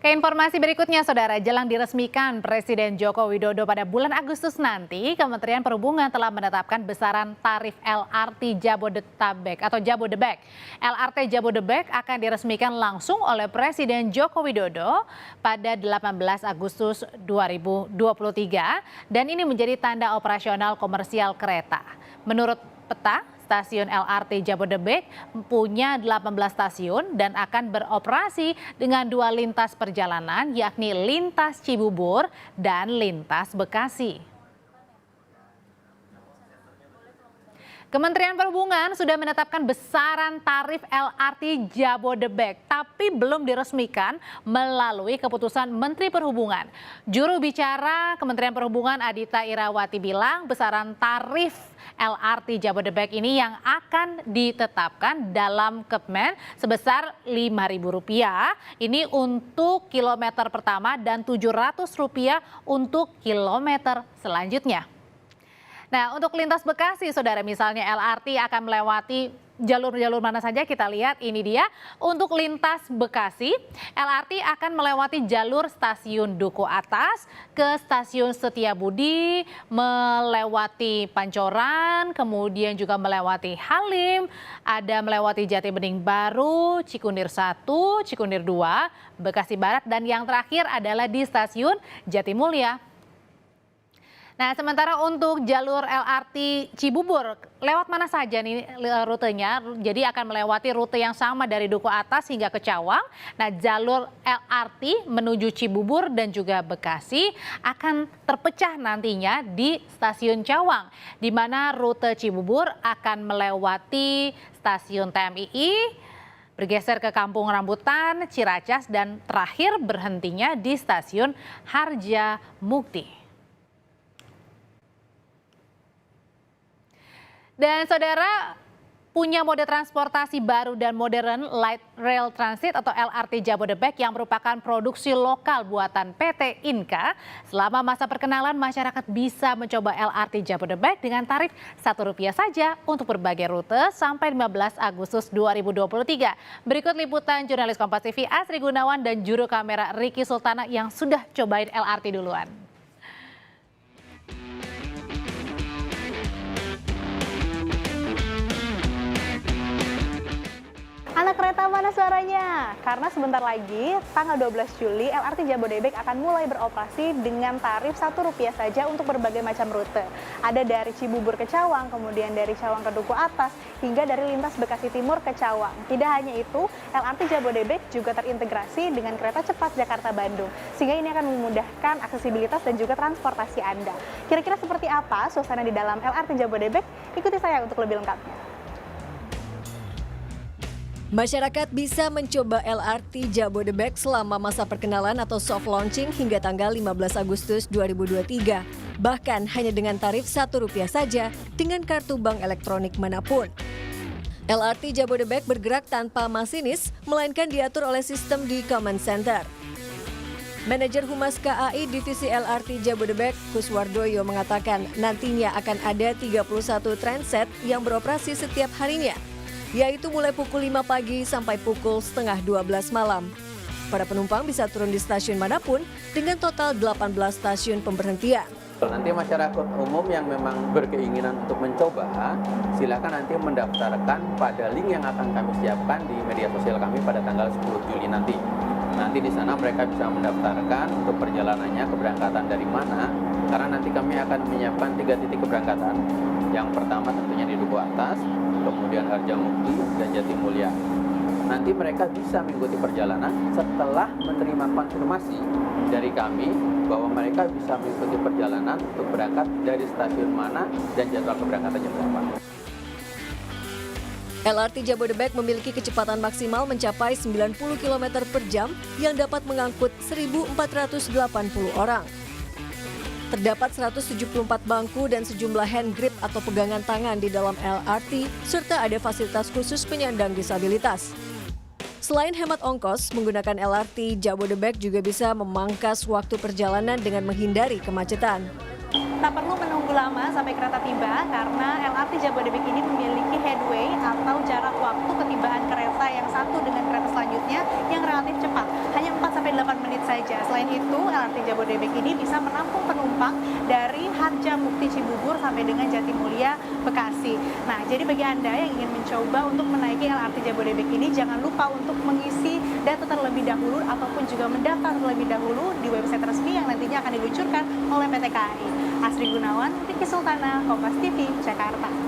Ke informasi berikutnya, Saudara, jelang diresmikan Presiden Joko Widodo pada bulan Agustus nanti, Kementerian Perhubungan telah menetapkan besaran tarif LRT Jabodetabek atau Jabodebek. LRT Jabodebek akan diresmikan langsung oleh Presiden Joko Widodo pada 18 Agustus 2023 dan ini menjadi tanda operasional komersial kereta. Menurut peta, stasiun LRT Jabodebek punya 18 stasiun dan akan beroperasi dengan 2 lintas perjalanan, yakni lintas Cibubur dan lintas Bekasi. Kementerian Perhubungan sudah menetapkan besaran tarif LRT Jabodebek, tapi belum diresmikan melalui keputusan Menteri Perhubungan. Juru bicara Kementerian Perhubungan Adhita Irawati bilang besaran tarif LRT Jabodebek ini yang akan ditetapkan dalam Kepmen sebesar Rp5.000. Ini untuk kilometer pertama dan Rp700 untuk kilometer selanjutnya. Nah, untuk lintas Bekasi, Saudara, misalnya LRT akan melewati jalur-jalur mana saja, kita lihat ini dia. Untuk lintas Bekasi, LRT akan melewati jalur stasiun Duku Atas ke stasiun Setiabudi, melewati Pancoran, kemudian juga melewati Halim, ada melewati Jatibening Baru, Cikunir 1, Cikunir 2, Bekasi Barat, dan yang terakhir adalah di stasiun Jatimulya. Nah, sementara untuk jalur LRT Cibubur, lewat mana saja nih rutenya? Jadi akan melewati rute yang sama dari Duku Atas hingga ke Cawang. Nah, jalur LRT menuju Cibubur dan juga Bekasi akan terpecah nantinya di stasiun Cawang, di mana rute Cibubur akan melewati stasiun TMII, bergeser ke Kampung Rambutan, Ciracas, dan terakhir berhentinya di stasiun Harjamukti. Dan Saudara, punya mode transportasi baru dan modern Light Rail Transit atau LRT Jabodebek yang merupakan produksi lokal buatan PT Inka. Selama masa perkenalan, masyarakat bisa mencoba LRT Jabodebek dengan tarif Rp1 saja untuk berbagai rute sampai 15 Agustus 2023. Berikut liputan jurnalis Kompas TV Asri Gunawan dan juru kamera Ricky Sultana yang sudah cobain LRT duluan. Anak kereta mana suaranya? Karena sebentar lagi, tanggal 12 Juli, LRT Jabodebek akan mulai beroperasi dengan tarif Rp1 saja untuk berbagai macam rute. Ada dari Cibubur ke Cawang, kemudian dari Cawang ke Duku Atas, hingga dari lintas Bekasi Timur ke Cawang. Tidak hanya itu, LRT Jabodebek juga terintegrasi dengan kereta cepat Jakarta-Bandung, sehingga ini akan memudahkan aksesibilitas dan juga transportasi Anda. Kira-kira seperti apa suasana di dalam LRT Jabodebek? Ikuti saya untuk lebih lengkapnya. Masyarakat bisa mencoba LRT Jabodebek selama masa perkenalan atau soft launching hingga tanggal 15 Agustus 2023. Bahkan hanya dengan tarif Rp1 saja dengan kartu bank elektronik manapun. LRT Jabodebek bergerak tanpa masinis, melainkan diatur oleh sistem di Command Center. Manajer Humas KAI Divisi LRT Jabodebek, Kuswardoyo, mengatakan nantinya akan ada 31 transit yang beroperasi setiap harinya, yaitu mulai pukul 5 pagi sampai pukul setengah 12 malam. Para penumpang bisa turun di stasiun manapun dengan total 18 stasiun pemberhentian. Nanti masyarakat umum yang memang berkeinginan untuk mencoba, silakan nanti mendaftarkan pada link yang akan kami siapkan di media sosial kami pada tanggal 10 Juli nanti. Nanti di sana mereka bisa mendaftarkan untuk perjalanannya, keberangkatan dari mana, karena nanti kami akan menyiapkan 3 titik keberangkatan. Yang pertama tentunya di Duku Atas, kemudian Harjamukti dan Jatimulya. Nanti mereka bisa mengikuti perjalanan setelah menerima konfirmasi dari kami bahwa mereka bisa mengikuti perjalanan untuk berangkat dari stasiun mana dan jadwal keberangkatannya berapa. LRT Jabodebek memiliki kecepatan maksimal mencapai 90 km per jam yang dapat mengangkut 1.480 orang. Terdapat 174 bangku dan sejumlah hand grip atau pegangan tangan di dalam LRT, serta ada fasilitas khusus penyandang disabilitas. Selain hemat ongkos, menggunakan LRT Jabodebek juga bisa memangkas waktu perjalanan dengan menghindari kemacetan. Tak perlu menunggu lama sampai kereta tiba karena LRT Jabodebek ini memiliki headway atau jarak waktu ketibaan kereta yang satu dengan kereta selanjutnya yang relatif cepat, hanya 4-8 menit saja. Selain itu, LRT Jabodebek ini bisa menampung penumpang dari Harjamukti Cibubur sampai dengan Jatimulya Bekasi. Nah, jadi bagi Anda yang ingin mencoba untuk menaiki LRT Jabodebek ini, jangan lupa untuk mengisi data terlebih dahulu ataupun juga mendaftar terlebih dahulu di website resmi yang nantinya akan diluncurkan oleh PT KAI. Asri Gunawan, Riki Sultana, Kompas TV, Jakarta.